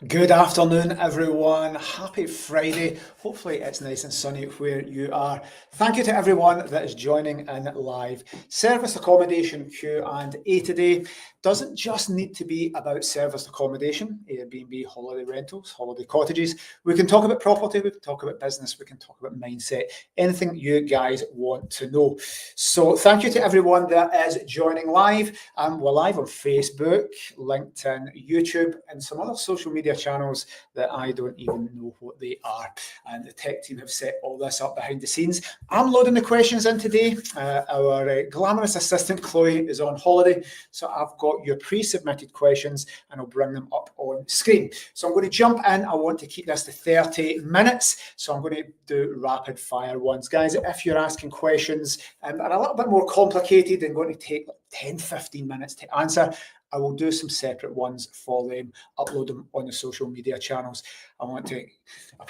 Good afternoon, everyone. Happy Friday. Hopefully it's nice and sunny where you are. Thank you to everyone that is joining in live. Service accommodation Q&A today doesn't just need to be about service accommodation, Airbnb, holiday rentals, holiday cottages. We can talk about property, we can talk about business, we can talk about mindset, anything you guys want to know. So thank you to everyone that is joining live. We're live on Facebook, LinkedIn, YouTube, and some other social media channels that I don't even know what they are. And the tech team have set all this up behind the scenes. I'm loading the questions in today. Our glamorous assistant Chloe is on holiday, so I've got your pre-submitted questions and I'll bring them up on screen. So I'm going to jump in. I want to keep this to 30 minutes, so I'm going to do rapid fire ones. Guys, if you're asking questions that are a little bit more complicated and going to take like 10, 15 minutes to answer, I will do some separate ones for them, upload them on the social media channels. I want to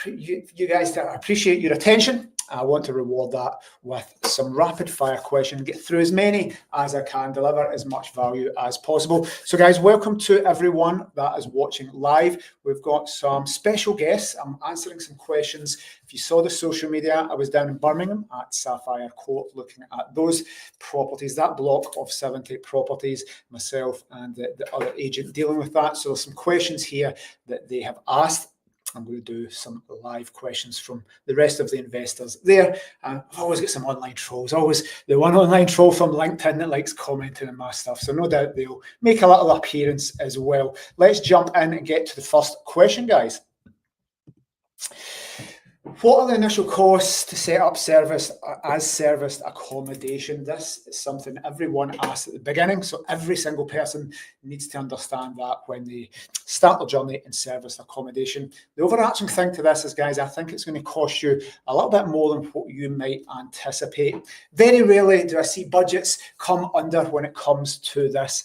you guys to appreciate your attention. I want to reward that with some rapid fire questions, get through as many as I can, deliver as much value as possible. So guys, welcome to everyone that is watching live. We've got some special guests. I'm answering some questions. If you saw the social media, I was down in Birmingham at Sapphire Court looking at those properties, that block of 70 properties, myself and the other agent dealing with that. So there's some questions here that they have asked. I'm going to do some live questions from the rest of the investors there. And I've always got some online trolls, always the one online troll from LinkedIn that likes commenting on my stuff. So no doubt they'll make a little appearance as well. Let's jump in and get to the first question, guys. What are the initial costs to set up serviced accommodation? This is something everyone asks at the beginning. So every single person needs to understand that when they start their journey in serviced accommodation. The overarching thing to this is, guys, I think it's going to cost you a little bit more than what you might anticipate. Very rarely do I see budgets come under when it comes to this.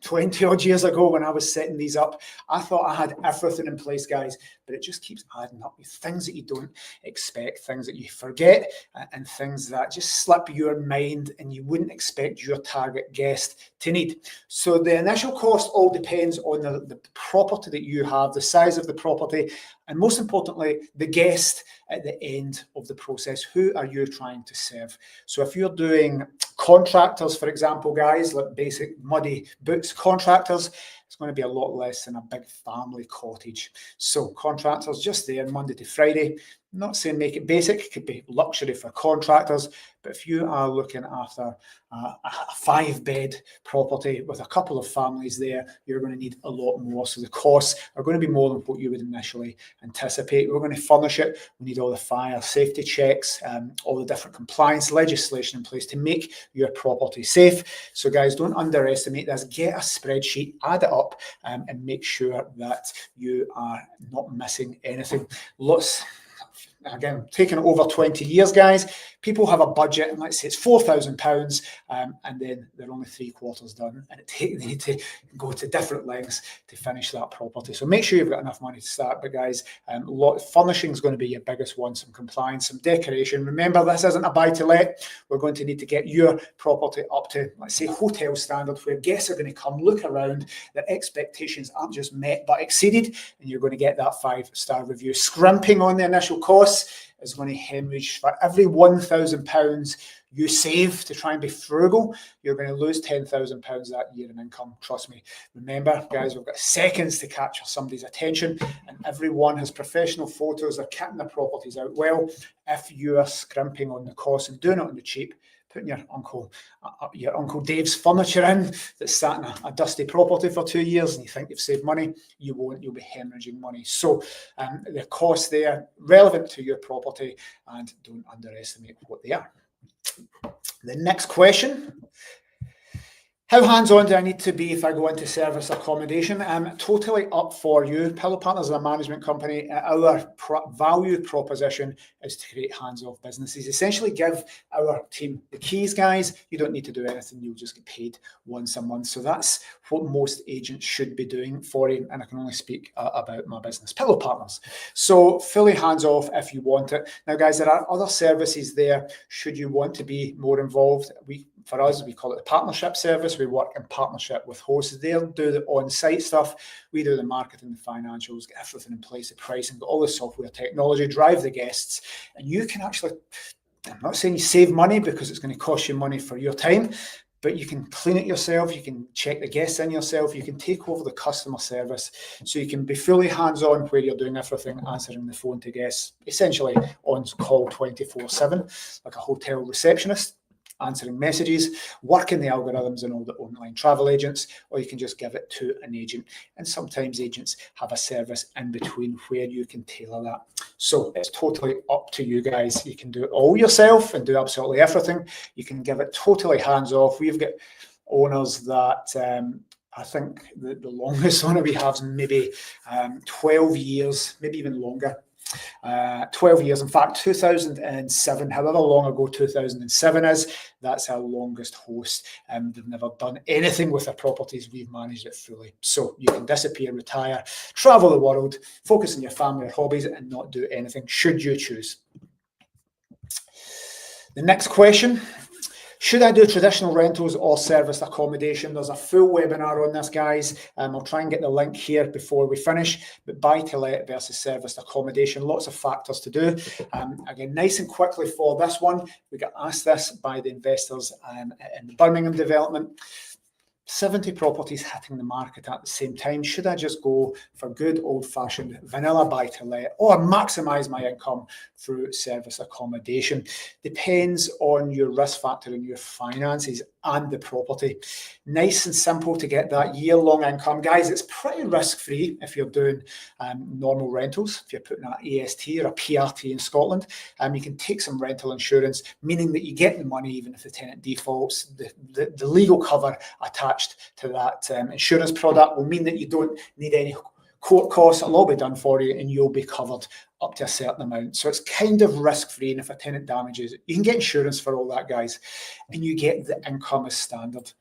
20 odd years ago when I was setting these up, I thought I had everything in place, guys, but it just keeps adding up with things that you don't expect, things that you forget, and things that just slip your mind and you wouldn't expect your target guest to need. So the initial cost all depends on the property that you have, the size of the property, and most importantly, the guest at the end of the process. Who are you trying to serve? So if you're doing contractors, for example, guys, like basic muddy boots contractors, it's going to be a lot less than a big family cottage. So contractors just there Monday to Friday. I'm not saying make it basic, it could be luxury for contractors, but if you are looking after a 5-bed property with a couple of families there, you're going to need a lot more. So the costs are going to be more than what you would initially anticipate. We're going to furnish it. We need all the fire safety checks, all the different compliance legislation in place to make your property safe. So guys, don't underestimate this. Get a spreadsheet, add it up, and make sure that you are not missing anything. Again, taking over 20 years, guys, people have a budget, and let's say it's £4,000, and then they're only 3/4 done, and they need to go to different lengths to finish that property. So make sure you've got enough money to start. But guys, furnishing is going to be your biggest one, some compliance, some decoration. Remember, this isn't a buy-to-let. We're going to need to get your property up to, let's say, hotel standard, where guests are going to come, look around, their expectations aren't just met but exceeded, and you're going to get that 5-star review. Scrimping on the initial costs is going to hemorrhage. For every £1,000 you save to try and be frugal, you're going to lose £10,000 that year in income. Trust me. Remember, guys, we've got seconds to capture somebody's attention, and everyone has professional photos. They're kitting their properties out well. If you are scrimping on the cost and doing it on the cheap, putting your Uncle Dave's furniture in that's sat in a dusty property for 2 years and you think you've saved money, you won't. You'll be hemorrhaging money. So the costs there, relevant to your property, and don't underestimate what they are. The next question. How hands-on do I need to be if I go into service accommodation? Totally up for you. Pillow Partners is a management company. Our value proposition is to create hands-off businesses. Essentially give our team the keys, guys. You don't need to do anything. You'll just get paid once a month. So that's what most agents should be doing for you. And I can only speak about my business, Pillow Partners. So fully hands-off if you want it. Now, guys, there are other services there should you want to be more involved. for us, we call it the partnership service. We work in partnership with hosts. They'll do the on-site stuff. We do the marketing, the financials, get everything in place, the pricing, all the software technology, drive the guests. And you can actually, I'm not saying you save money because it's going to cost you money for your time, but you can clean it yourself, you can check the guests in yourself, you can take over the customer service, so you can be fully hands-on where you're doing everything, answering the phone to guests, essentially on call 24/7, like a hotel receptionist, answering messages, working the algorithms and all the online travel agents, or you can just give it to an agent. And sometimes agents have a service in between where you can tailor that. So it's totally up to you guys. You can do it all yourself and do absolutely everything. You can give it totally hands-off. We've got owners that I think the longest owner we have is maybe 12 years, maybe even longer. 12 years, in fact 2007, however long ago 2007 is, that's our longest host. They've never done anything with their properties. We've managed it fully. So you can disappear, retire, travel the world, focus on your family or hobbies, and not do anything should you choose. The next question: should I do traditional rentals or serviced accommodation? There's a full webinar on this, guys. I'll try and get the link here before we finish. But buy-to-let versus serviced accommodation, lots of factors to do. Again, nice and quickly for this one, we got asked this by the investors in the Birmingham development. 70 properties hitting the market at the same time. Should I just go for good old-fashioned vanilla buy-to-let or maximise my income through service accommodation? Depends on your risk factor and your finances and the property. Nice and simple to get that year-long income. Guys, it's pretty risk-free if you're doing normal rentals. If you're putting an AST or a PRT in Scotland, you can take some rental insurance, meaning that you get the money even if the tenant defaults. The legal cover attached to that insurance product will mean that you don't need any court costs. It'll all be done for you and you'll be covered up to a certain amount. So it's kind of risk-free, and if a tenant damages, you can get insurance for all that, guys, and you get the income as standard.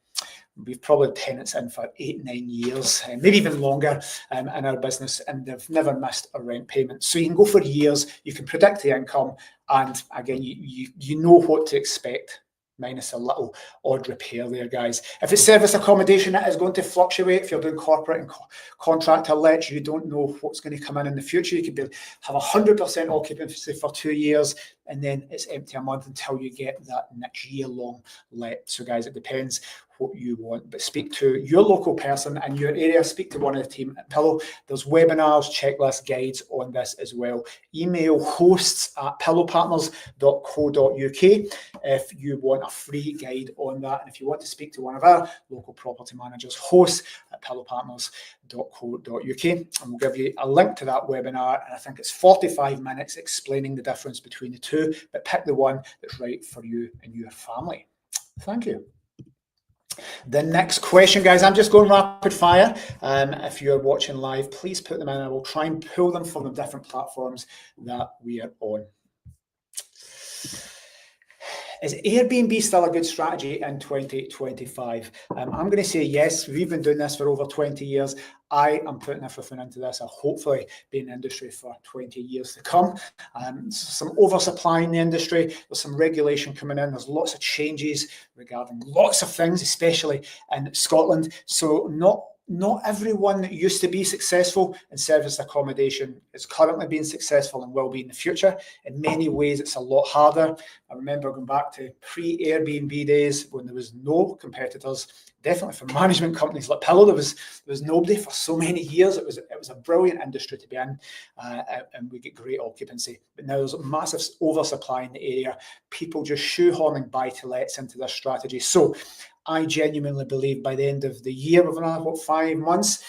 We've probably had tenants in for 8-9 years, maybe even longer in our business, and they've never missed a rent payment. So you can go for years, you can predict the income, and again, you know what to expect, minus a little odd repair there, guys. If it's service accommodation, it is going to fluctuate. If you're doing corporate and contractor lets, you don't know what's going to come in the future. You could have 100% occupancy for 2 years, and then it's empty a month until you get that next year-long let. So, guys, it depends what you want, but speak to your local person in your area, speak to one of the team at Pillow. There's webinars, checklists, guides on this as well. Email hosts@pillowpartners.co.uk if you want a free guide on that, and if you want to speak to one of our local property managers, hosts@pillowpartners.co.uk, and we'll give you a link to that webinar, and I think it's 45 minutes explaining the difference between the two, but pick the one that's right for you and your family. Thank you. The next question, guys, I'm just going rapid fire. If you're watching live, please put them in. I will try and pull them from the different platforms that we are on. Is Airbnb still a good strategy in 2025? I'm going to say yes. We've been doing this for over 20 years. I am putting everything into this. I'll hopefully be in the industry for 20 years to come. Some oversupply in the industry. There's some regulation coming in. There's lots of changes regarding lots of things, especially in Scotland. So not everyone that used to be successful in serviced accommodation is currently being successful and will be in the future. In many ways, it's a lot harder. I remember going back to pre-Airbnb days when there was no competitors. Definitely for management companies like Pillow, there was nobody for so many years. It was a brilliant industry to be in, and we get great occupancy. But now there's a massive oversupply in the area. People just shoehorning buy-to-lets into their strategy. So I genuinely believe by the end of the year, we've another 5 months,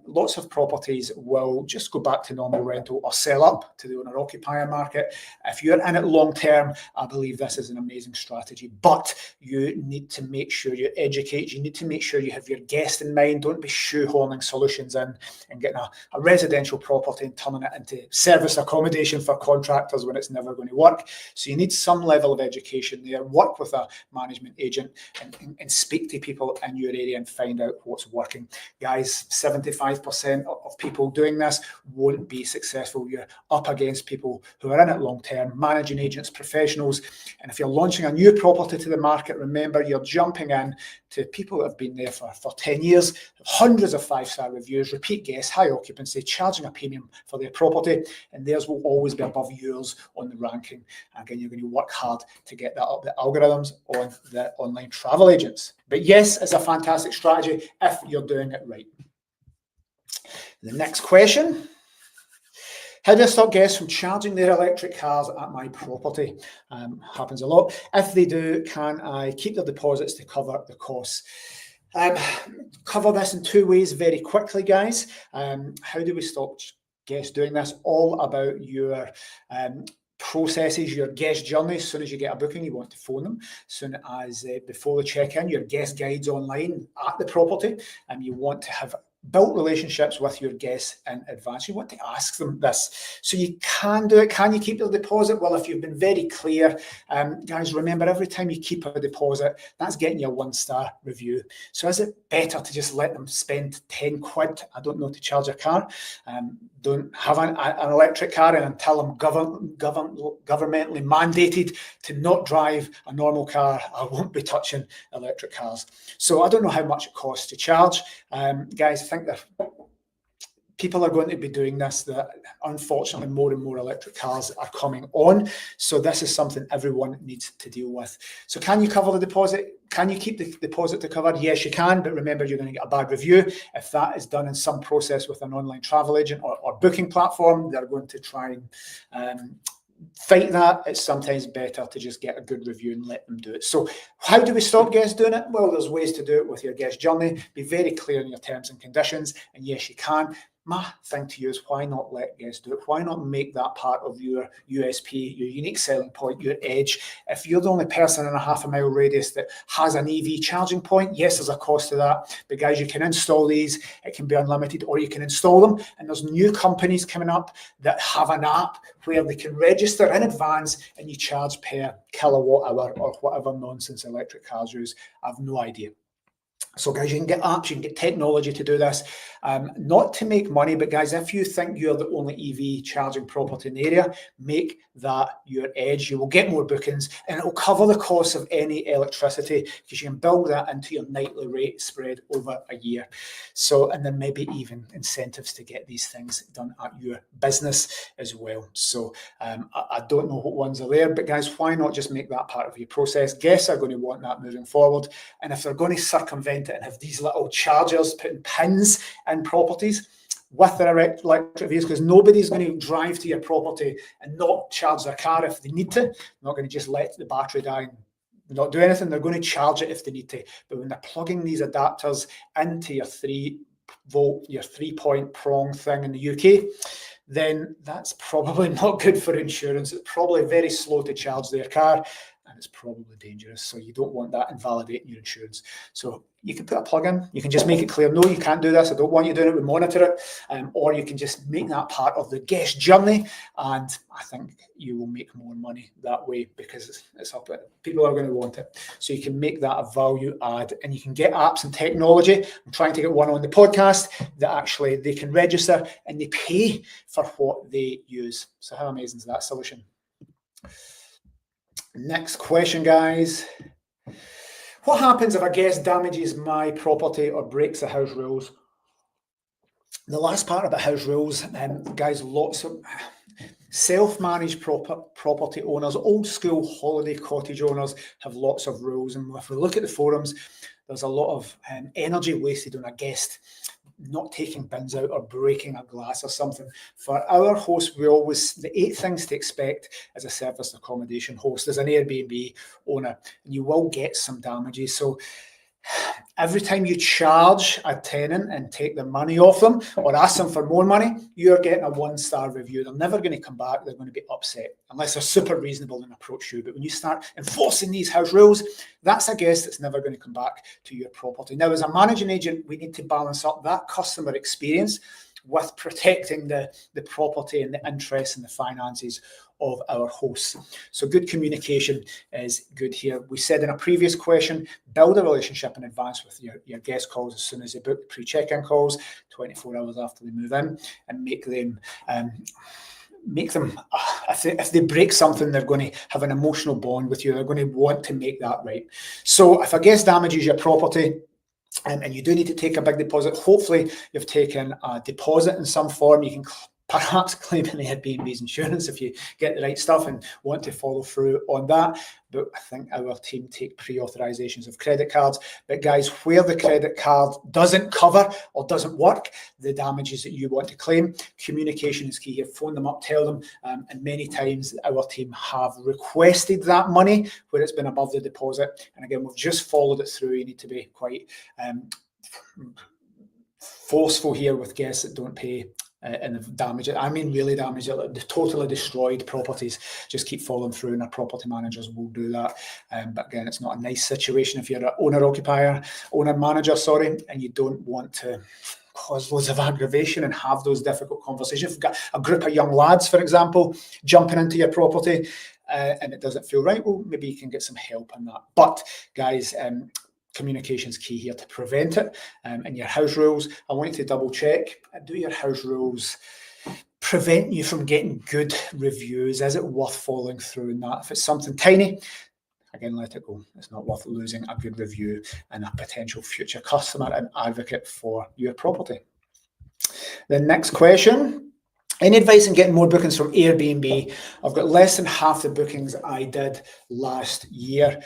lots of properties will just go back to normal rental or sell up to the owner-occupier market. If you're in it long term, I believe this is an amazing strategy, but you need to make sure you educate. You need to make sure you have your guest in mind. Don't be shoehorning solutions in and getting a residential property and turning it into service accommodation for contractors when it's never going to work. So you need some level of education there. Work with a management agent and speak to people in your area and find out what's working. Guys, 75% of people doing this won't be successful. You're up against people who are in it long term, managing agents, professionals. And if you're launching a new property to the market, remember you're jumping in to people that have been there for 10 years, hundreds of 5-star reviews, repeat guests, high occupancy, charging a premium for their property, and theirs will always be above yours on the ranking. Again, you're going to work hard to get that up the algorithms on the online travel agents. But yes, it's a fantastic strategy if you're doing it right. The next question. How do I stop guests from charging their electric cars at my property? Happens a lot. If they do, can I keep their deposits to cover the costs? Cover this in 2 ways very quickly, guys. How do we stop guests doing this? All about your processes, your guest journey. As soon as you get a booking, you want to phone them. As soon as before the check-in, your guest guides online at the property, and you want to have built relationships with your guests in advance. You want to ask them this. So you can do it. Can you keep the deposit? Well, if you've been very clear, guys, remember every time you keep a deposit, that's getting you a 1-star review. So is it better to just let them spend 10 quid, I don't know, to charge a car? Don't have an electric car and tell them governmentally mandated to not drive a normal car. I won't be touching electric cars. So I don't know how much it costs to charge. Guys, I think that people are going to be doing this, that unfortunately more and more electric cars are coming on. So this is something everyone needs to deal with. So can you cover the deposit? Can you keep the deposit to cover? Yes, you can, but remember you're going to get a bad review. If that is done in some process with an online travel agent or booking platform, they're going to try and fight that. It's sometimes better to just get a good review and let them do it. So how do we stop guests doing it? Well, there's ways to do it with your guest journey. Be very clear in your terms and conditions, and yes, you can. My thing to you is, why not let guests do it? Why not make that part of your USP, your unique selling point, your edge? If you're the only person in a half-a-mile radius that has an EV charging point, yes, there's a cost to that. But guys, you can install these. It can be unlimited, or you can install them. And there's new companies coming up that have an app where they can register in advance and you charge per kilowatt hour or whatever nonsense electric cars use. I have no idea. So guys, you can get apps, you can get technology to do this, not to make money, but guys, if you think you're the only EV charging property in the area, make that your edge. You will get more bookings and it will cover the cost of any electricity, because you can build that into your nightly rate spread over a year. So, and then maybe even incentives to get these things done at your business as well. So I don't know what ones are there, but guys, why not just make that part of your process? Guests are going to want that moving forward. And if they're going to circumvent it and have these little chargers putting pins in properties with their electric vehicles, because nobody's going to drive to your property and not charge their car if they need to. They're not going to just let the battery die and not do anything. They're going to charge it if they need to. But when they're plugging these adapters into your 3-volt, your 3-point prong thing in the UK, then that's probably not good for insurance. It's probably very slow to charge their car, and it's probably dangerous. So you don't want that invalidating your insurance. So you can put a plug in. You can just make it clear, no, you can't do this. I don't want you doing it. We monitor it. Or you can just make that part of the guest journey. And I think you will make more money that way, because it's up. People are going to want it. So you can make that a value add, and you can get apps and technology. I'm trying to get one on the podcast that actually they can register and they pay for what they use. So how amazing is that solution? Next question, guys. What happens if a guest damages my property or breaks the house rules? The last part about house rules, guys, lots of self-managed property owners, old school holiday cottage owners have lots of rules. And if we look at the forums, there's a lot of energy wasted on a guest not taking bins out or breaking a glass or something. For our host, we always, the 8 things to expect as a serviced accommodation host, as an Airbnb owner, and you will get some damages. So every time you charge a tenant and take the money off them or ask them for more money, you're getting a 1-star review. They're never going to come back. They're going to be upset unless they're super reasonable and approach you. But when you start enforcing these house rules, that's a guest that's never going to come back to your property. Now, as a managing agent, we need to balance up that customer experience with protecting the property and the interests and the finances of our hosts. So good communication is good here. We said in a previous question, build a relationship in advance with your guest calls as soon as they book, pre-check-in calls 24 hours after they move in, and make them if they break something, they're going to have an emotional bond with you. They're going to want to make that right. So if a guest damages your property, and you do need to take a big deposit, hopefully you've taken a deposit in some form. You can perhaps claim an Airbnb's insurance if you get the right stuff and want to follow through on that. But I think our team take pre-authorizations of credit cards. But guys, where the credit card doesn't cover or doesn't work the damages that you want to claim, communication is key here. Phone them up, tell them, and many times our team have requested that money where it's been above the deposit. And again, we've just followed it through. You need to be quite forceful here with guests that don't pay and the damage it. I mean, really damage it. The totally destroyed properties. Just keep following through, and our property managers will do that. But again, it's not a nice situation if you're an owner-manager, and you don't want to cause loads of aggravation and have those difficult conversations. If you've got a group of young lads, for example, jumping into your property and it doesn't feel right, well, maybe you can get some help on that. But guys, communication is key here to prevent it. And your house rules, I want you to double check. Do your house rules prevent you from getting good reviews? Is it worth following through in that? If it's something tiny, again, let it go. It's not worth losing a good review and a potential future customer and advocate for your property. The next question. Any advice on getting more bookings from Airbnb? I've got less than half the bookings I did last year.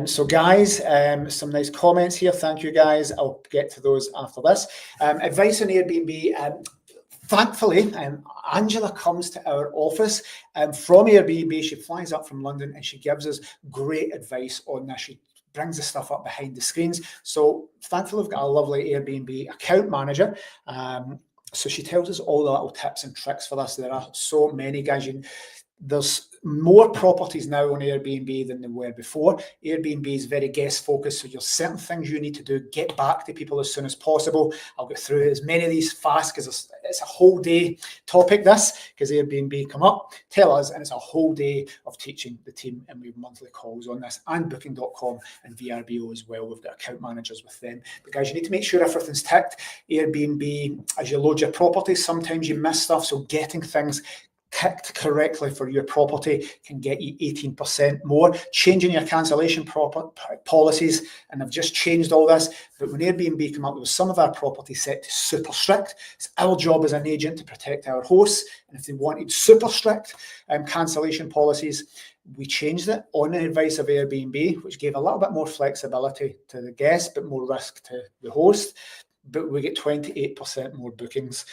So guys, some nice comments here. Thank you guys. I'll get to those after this. Advice on Airbnb. Thankfully, Angela comes to our office from Airbnb. She flies up from London and she gives us great advice on this. She brings the stuff up behind the screens. So thankfully, we've got a lovely Airbnb account manager. So she tells us all the little tips and tricks for this. There are so many, guys. There's more properties now on Airbnb than there were before. Airbnb is very guest focused, so there's certain things you need to do. Get back to people as soon as possible. I'll get through as many of these fast because it's a whole day topic, this, because Airbnb come up, tell us, and it's a whole day of teaching the team, and we have monthly calls on this, and Booking.com and VRBO as well. We've got account managers with them. But guys, you need to make sure everything's ticked. Airbnb, as you load your property, sometimes you miss stuff, so getting things ticked correctly for your property can get you 18% more. Changing your cancellation policies, and I've just changed all this, but when Airbnb come up, there was some of our properties set to super strict. It's our job as an agent to protect our hosts, and if they wanted super strict cancellation policies, we changed it on the advice of Airbnb, which gave a little bit more flexibility to the guest, but more risk to the host. But we get 28% more bookings.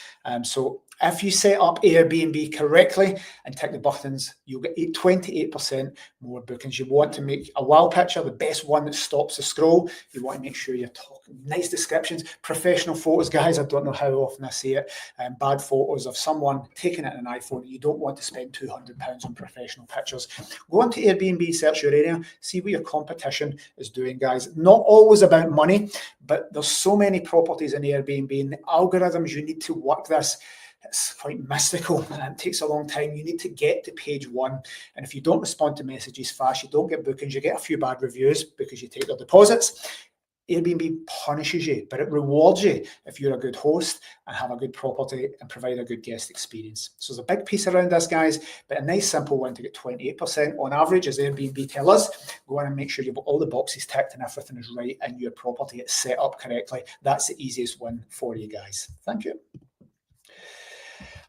So if you set up Airbnb correctly and tick the buttons, you'll get 28% more bookings. You want to make a wow picture, the best one that stops the scroll. You want to make sure you're talking nice descriptions, professional photos, guys. I don't know how often I see it. Bad photos of someone taking it in an iPhone. You don't want to spend £200 on professional pictures. Go onto Airbnb, search your area, see what your competition is doing, guys. Not always about money, but there's so many properties in Airbnb, and the algorithms, you need to work this. It's quite mystical and it takes a long time. You need to get to page one, and if you don't respond to messages fast, you don't get bookings, you get a few bad reviews because you take their deposits. Airbnb punishes you, but it rewards you if you're a good host and have a good property and provide a good guest experience. So there's a big piece around this, guys, but a nice simple one to get 28% on average, as Airbnb tell us. Go on and make sure you've got all the boxes ticked and everything is right and your property is set up correctly. That's the easiest one for you guys. Thank you.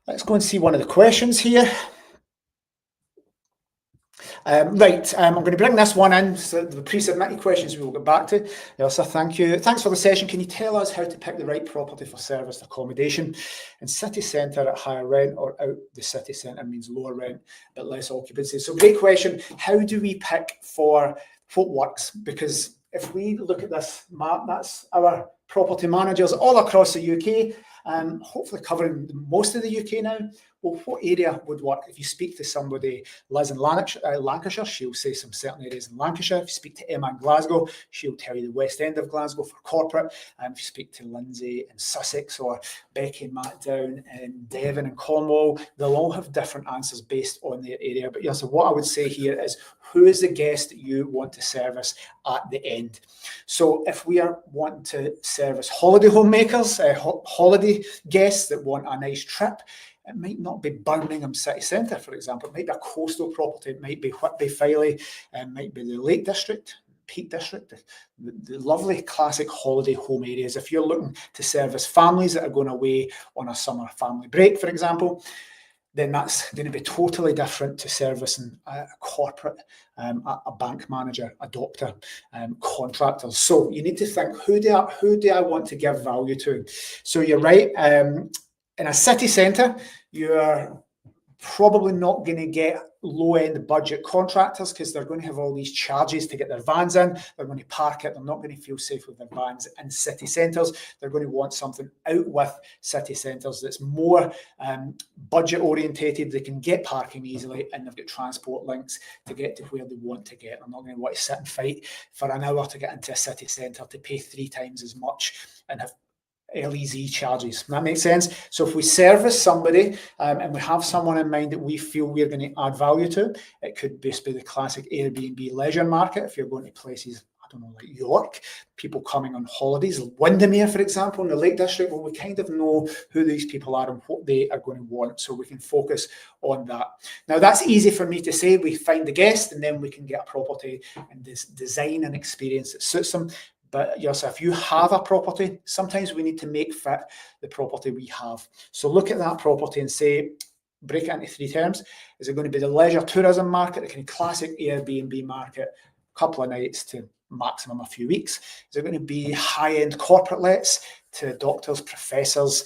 Let's go and see one of the questions here. I'm going to bring this one in. So the pre-submitted questions we will get back to. Elsa, thank you. Thanks for the session. Can you tell us how to pick the right property for serviced accommodation in city centre at higher rent, or out the city centre means lower rent but less occupancy? So great question. How do we pick for what works? Because if we look at this map, that's our property managers all across the UK. hopefully covering most of the UK now. Well, what area would work? If you speak to somebody, Liz in Lancashire, she'll say some certain areas in Lancashire. If you speak to Emma in Glasgow, she'll tell you the West End of Glasgow for corporate. If you speak to Lindsay in Sussex or Becky and Matt down in Devon and Cornwall, they'll all have different answers based on their area. But yeah, so what I would say here is, who is the guest that you want to service at the end? So if we are wanting to service holiday homemakers, holiday guests that want a nice trip, it might not be Birmingham city centre, for example. It might be a coastal property. It might be Whitby, Filey. It might be the Lake District, Peak District, the lovely classic holiday home areas. If you're looking to service families that are going away on a summer family break, for example, then that's going to be totally different to servicing a corporate, a bank manager, a doctor, contractors. So you need to think, who do I want to give value to? So you're right. In a city centre, you're probably not going to get low-end budget contractors because they're going to have all these charges to get their vans in. They're going to park it. They're not going to feel safe with their vans in city centres. They're going to want something out with city centres that's more budget orientated. They can get parking easily and they've got transport links to get to where they want to get. They're not going to want to sit and fight for an hour to get into a city centre, to pay 3 times as much and have LEZ charges. That makes sense. So if we service somebody and we have someone in mind that we feel we're going to add value to, it could just be the classic Airbnb leisure market. If you're going to places, I don't know, like York, people coming on holidays, Windermere, for example, in the Lake District, well, we kind of know who these people are and what they are going to want, so we can focus on that. Now, that's easy for me to say. We find the guest and then we can get a property and design an experience that suits them. But yes, if you have a property, sometimes we need to make fit the property we have. So look at that property and say, break it into 3 terms. Is it going to be the leisure tourism market, the kind of classic Airbnb market, a couple of nights to maximum a few weeks? Is it going to be high-end corporate lets to doctors, professors,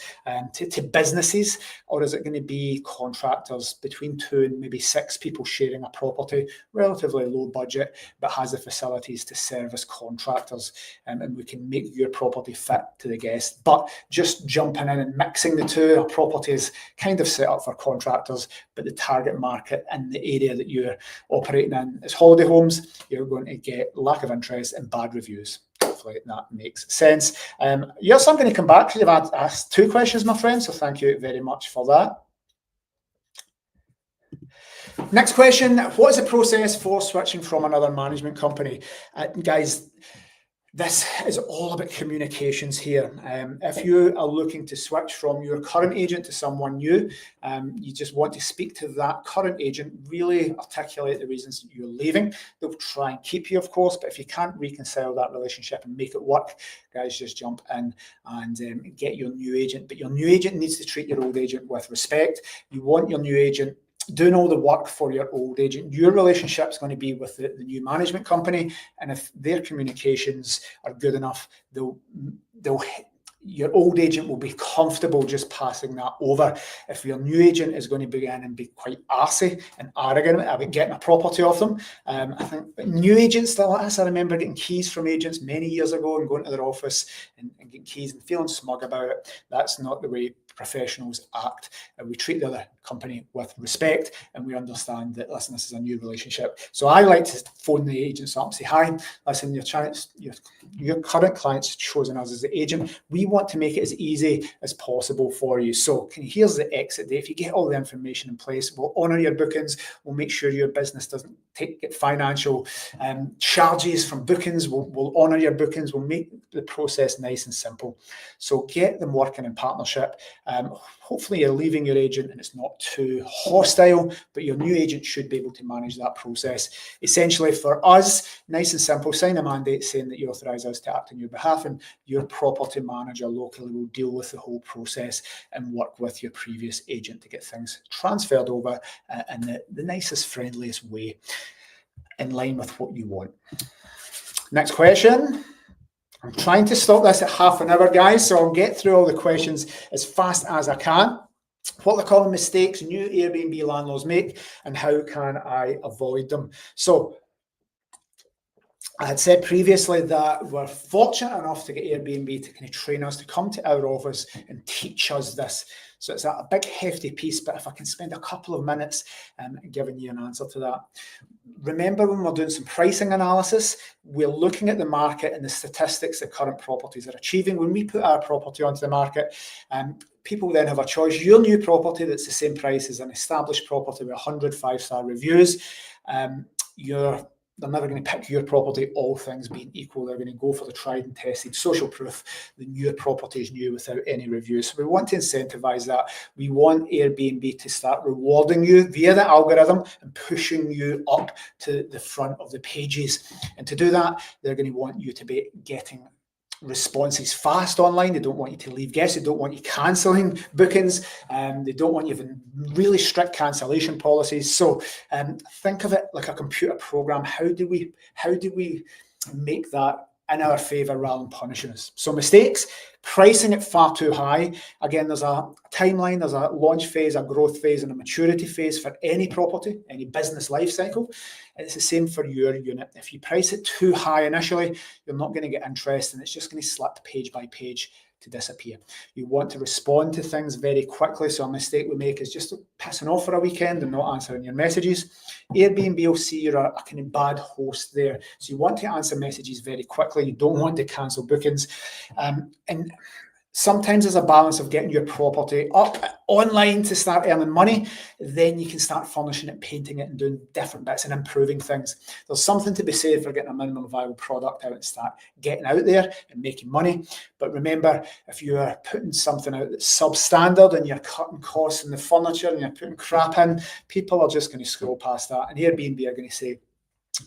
to businesses? Or is it going to be contractors, between 2 and maybe 6 people sharing a property, relatively low budget, but has the facilities to service contractors, and we can make your property fit to the guest? But just jumping in and mixing the two, a property is kind of set up for contractors, but the target market in the area that you're operating in is holiday homes. You're going to get lack of interest and bad reviews. Hopefully that makes sense. Yes, I'm going to come back because you've asked 2 questions, my friend, so thank you very much for that. Next question, what is the process for switching from another management company? Guys, this is all about communications here. If you are looking to switch from your current agent to someone new, you just want to speak to that current agent, really articulate the reasons you're leaving. They'll try and keep you, of course, but if you can't reconcile that relationship and make it work, guys, just jump in and get your new agent. But your new agent needs to treat your old agent with respect. You want your new agent doing all the work for your old agent. Your relationship is going to be with the new management company, and if their communications are good enough, your old agent will be comfortable just passing that over. If your new agent is going to begin and be quite arsey and arrogant about getting a property off them, I think new agents still like this. I remember getting keys from agents many years ago and going to their office and getting keys and feeling smug about it. That's not the way professionals act. We treat the other company with respect, and we understand that, listen, this is a new relationship. So I like to phone the agents up and say, hi, listen, your current client's chosen us as the agent. We want to make it as easy as possible for you. So here's the exit date. If you get all the information in place, we'll honour your bookings. We'll make sure your business doesn't get financial charges from bookings. We'll honour your bookings. We'll make the process nice and simple. So get them working in partnership. Hopefully you're leaving your agent and it's not too hostile, but your new agent should be able to manage that process. Essentially for us, nice and simple, sign a mandate saying that you authorise us to act on your behalf, and your property manager locally will deal with the whole process and work with your previous agent to get things transferred over in the nicest, friendliest way, in line with what you want. Next question. I'm trying to stop this at half an hour, guys, so I'll get through all the questions as fast as I can. What are the common mistakes new Airbnb landlords make, and how can I avoid them? So I had said previously that we're fortunate enough to get Airbnb to kind of train us to come to our office and teach us this. So it's a big hefty piece, but if I can spend a couple of minutes giving you an answer to that. Remember, when we're doing some pricing analysis, we're looking at the market and the statistics that current properties are achieving. When we put our property onto the market, people then have a choice. Your new property that's the same price as an established property with 100 5-star reviews, they're never going to pick your property, all things being equal. They're going to go for the tried and tested social proof. The new property is new without any reviews. So we want to incentivize that. We want Airbnb to start rewarding you via the algorithm and pushing you up to the front of the pages. And to do that, they're going to want you to be getting responses fast online. They don't want you to leave guests. They don't want you cancelling bookings. They don't want you having really strict cancellation policies. So think of it like a computer program. How do we make that in our favour rather than punishing us? So mistakes, pricing it far too high. Again, there's a timeline, there's a launch phase, a growth phase, and a maturity phase for any property, any business life cycle. And it's the same for your unit. If you price it too high initially, you're not going to get interest, and it's just going to slip page by page to disappear. You want to respond to things very quickly. So a mistake we make is just pissing off for a weekend and not answering your messages. Airbnb will see you're a kind of bad host there. So you want to answer messages very quickly. You don't want to cancel bookings. And sometimes there's a balance of getting your property up online to start earning money. Then you can start furnishing it, painting it, and doing different bits and improving things. There's something to be said for getting a minimum viable product out and start getting out there and making money. But remember, if you are putting something out that's substandard and you're cutting costs in the furniture and you're putting crap in, people are just going to scroll past that. And Airbnb are going to say,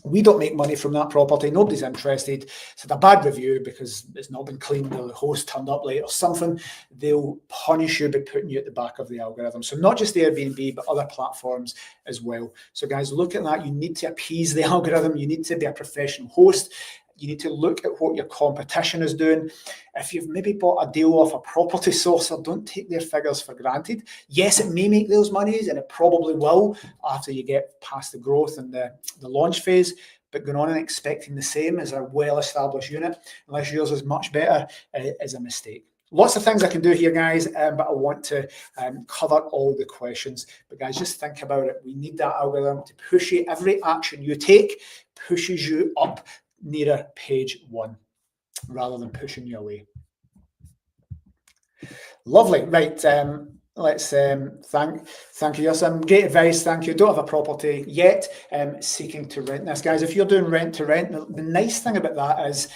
we don't make money from that property. Nobody's interested. It's had a bad review because it's not been cleaned or the host turned up late or something. They'll punish you by putting you at the back of the algorithm. So not just Airbnb, but other platforms as well. So guys, look at that. You need to appease the algorithm. You need to be a professional host. You need to look at what your competition is doing. If you've maybe bought a deal off a property sourcer, don't take their figures for granted. Yes, it may make those monies, and it probably will after you get past the growth and the launch phase. But going on and expecting the same as a well-established unit, unless yours is much better, is a mistake. Lots of things I can do here, guys, but I want to cover all the questions. But guys, just think about it. We need that algorithm to push you. Every action you take pushes you up nearer page one rather than pushing you away. Lovely. Right. Let's thank you. Yes, great advice. Thank you. Don't have a property yet. Seeking to rent this, guys. If you're doing rent to rent, the nice thing about that is,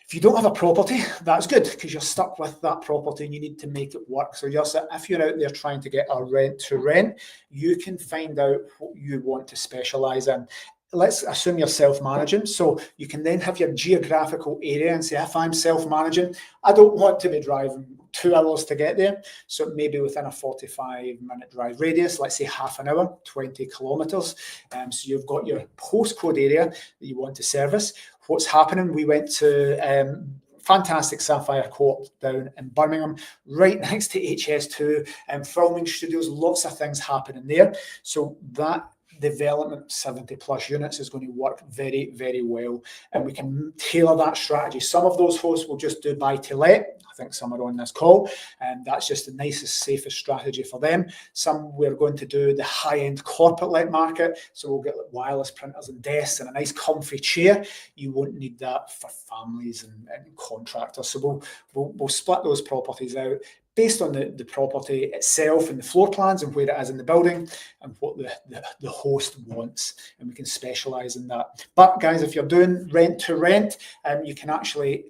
if you don't have a property, that's good because you're stuck with that property and you need to make it work. So if you're out there trying to get a rent to rent, you can find out what you want to specialize in. Let's assume you're self-managing. So you can then have your geographical area and say, if I'm self-managing, I don't want to be driving 2 hours to get there. So maybe within a 45-minute drive radius, let's say half an hour, 20 kilometers. So you've got your postcode area that you want to service. What's happening? We went to fantastic Sapphire Court down in Birmingham, right next to HS2, filming studios, lots of things happening there. So that development, 70 plus units, is going to work very, very well. And we can tailor that strategy. Some of those hosts will just do buy to let. I think some are on this call, and that's just the nicest, safest strategy for them. Some we're going to do the high-end corporate let market. So we'll get like wireless printers and desks and a nice comfy chair. You won't need that for families and contractors. So we'll split those properties out based on the property itself and the floor plans and where it is in the building and what the host wants, and we can specialize in that. But guys, if you're doing rent to rent, you can actually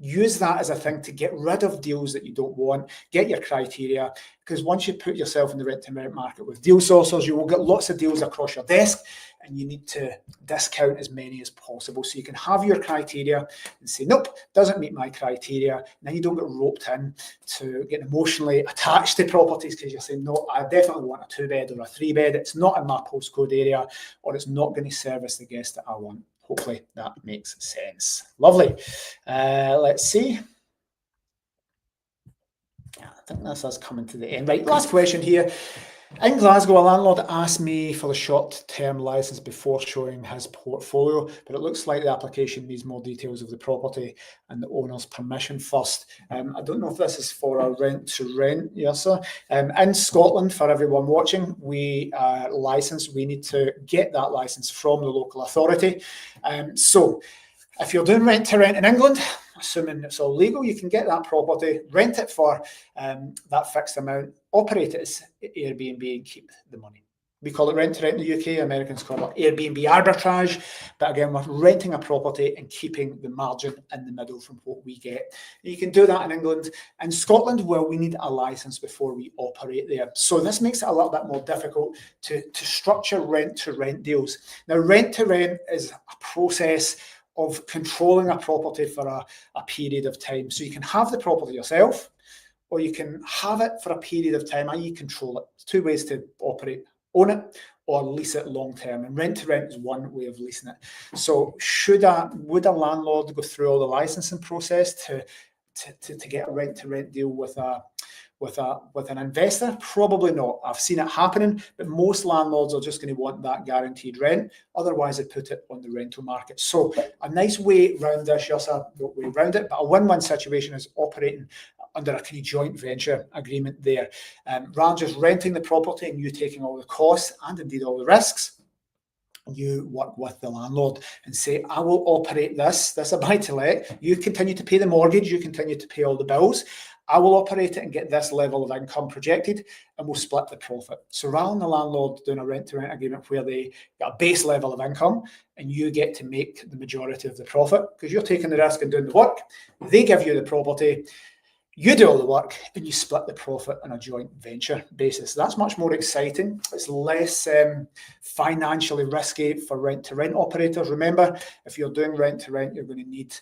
use that as a thing to get rid of deals that you don't want, get your criteria, because once you put yourself in the rent to rent market with deal sourcers, you will get lots of deals across your desk, and you need to discount as many as possible. So you can have your criteria and say, nope, doesn't meet my criteria. And then you don't get roped in to get emotionally attached to properties because you're saying, no, I definitely want a 2-bed or a 3-bed. It's not in my postcode area, or it's not going to service the guest that I want. Hopefully that makes sense. Lovely. Let's see. I think this is coming to the end. Right, last question here. In Glasgow, a landlord asked me for the short-term licence before showing his portfolio, but it looks like the application needs more details of the property and the owner's permission first. I don't know if this is for a rent-to-rent, yes, sir. In Scotland, for everyone watching, we are licensed. We need to get that licence from the local authority. So if you're doing rent-to-rent in England, assuming it's all legal, you can get that property, rent it for that fixed amount, operate it as Airbnb and keep the money. We call it rent-to-rent in the UK, Americans call it Airbnb arbitrage, but again, we're renting a property and keeping the margin in the middle from what we get. You can do that in England. In Scotland, well, we need a licence before we operate there. So this makes it a little bit more difficult to structure rent-to-rent deals. Now, rent-to-rent is a process of controlling a property for a period of time. So you can have the property yourself, or you can have it for a period of time, i.e. control it. There's two ways to operate: own it or lease it long term. And rent to rent is one way of leasing it. So would a landlord go through all the licensing process to get a rent to rent deal with an investor? Probably not. I've seen it happening, but most landlords are just going to want that guaranteed rent. Otherwise, they put it on the rental market. So a nice way around this, yes, a way around it, but a win-win situation is operating under a kind of joint venture agreement there. Rather than just renting the property and you taking all the costs and indeed all the risks, you work with the landlord and say, I will operate this a buy-to-let. You continue to pay the mortgage, you continue to pay all the bills. I will operate it and get this level of income projected, and we'll split the profit. So rather than the landlord doing a rent-to-rent agreement where they get a base level of income and you get to make the majority of the profit because you're taking the risk and doing the work, they give you the property, you do all the work, and you split the profit on a joint venture basis. That's much more exciting. It's less financially risky for rent-to-rent operators. Remember, if you're doing rent-to-rent, you're going to need,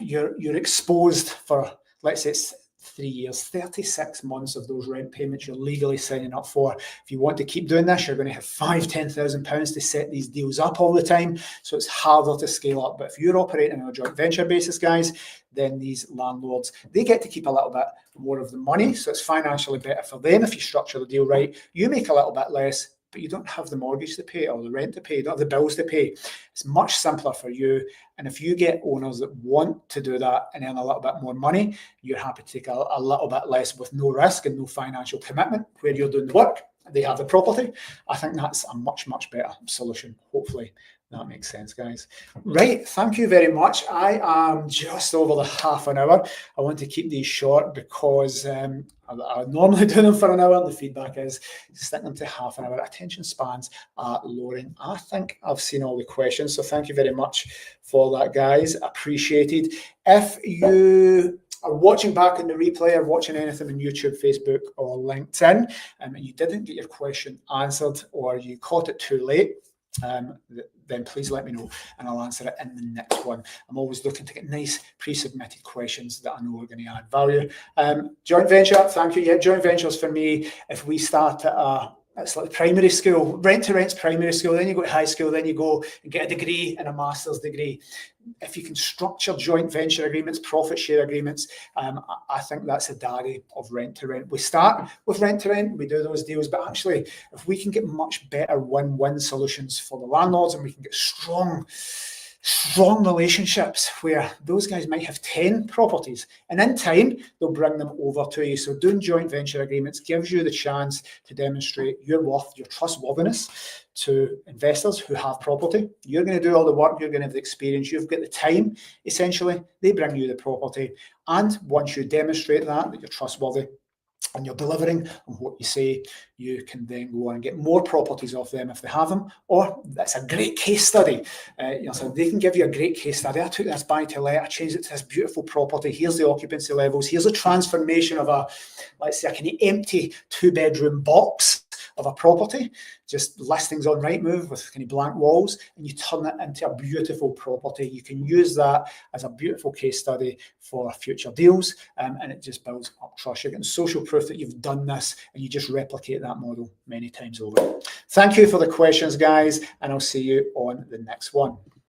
you're exposed for, let's say it's 3 years, 36 months of those rent payments you're legally signing up for. If you want to keep doing this, you're going to have £5,000-10,000 to set these deals up all the time. So it's harder to scale up. But if you're operating on a joint venture basis, guys, then these landlords, they get to keep a little bit more of the money. So it's financially better for them if you structure the deal right. You make a little bit less, but you don't have the mortgage to pay or the rent to pay, you don't have the bills to pay. It's much simpler for you. And if you get owners that want to do that and earn a little bit more money, you're happy to take a little bit less with no risk and no financial commitment where you're doing the work, they have the property. I think that's a much, much better solution. Hopefully that makes sense, guys. Right, thank you very much. I am just over the half an hour. I want to keep these short because I normally do them for an hour. The feedback is stick them to half an hour. Attention spans are lowering. I think I've seen all the questions, so thank you very much for that, guys. Appreciated. If you are watching back in the replay or watching anything on YouTube, Facebook, or LinkedIn, and you didn't get your question answered or you caught it too late, then please let me know and I'll answer it in the next one. I'm always looking to get nice pre-submitted questions that I know are going to add value. Joint venture, thank you. Yeah, joint ventures for me, if we start at it's like primary school, rent-to-rent's primary school, then you go to high school, then you go and get a degree and a master's degree. If you can structure joint venture agreements, profit share agreements, I think that's the daddy of rent-to-rent. We start with rent-to-rent, we do those deals, but actually, if we can get much better win-win solutions for the landlords and we can get strong relationships where those guys might have 10 properties and in time they'll bring them over to you. So doing joint venture agreements gives you the chance to demonstrate your worth, your trustworthiness to investors who have property. You're going to do all the work, you're going to have the experience, you've got the time, essentially. They bring you the property, and once you demonstrate that you're trustworthy and you're delivering on what you say, you can then go on and get more properties off them if they have them. Or that's a great case study. So they can give you a great case study. I took this buy-to-let, I changed it to this beautiful property. Here's the occupancy levels. Here's a transformation of a, let's say, a kind of empty 2-bedroom box of a property, just listings on Rightmove with kind of blank walls, and you turn it into a beautiful property. You can use that as a beautiful case study for future deals, and it just builds up trust. You're getting social proof that you've done this, and you just replicate that model many times over. Thank you for the questions, guys, and I'll see you on the next one.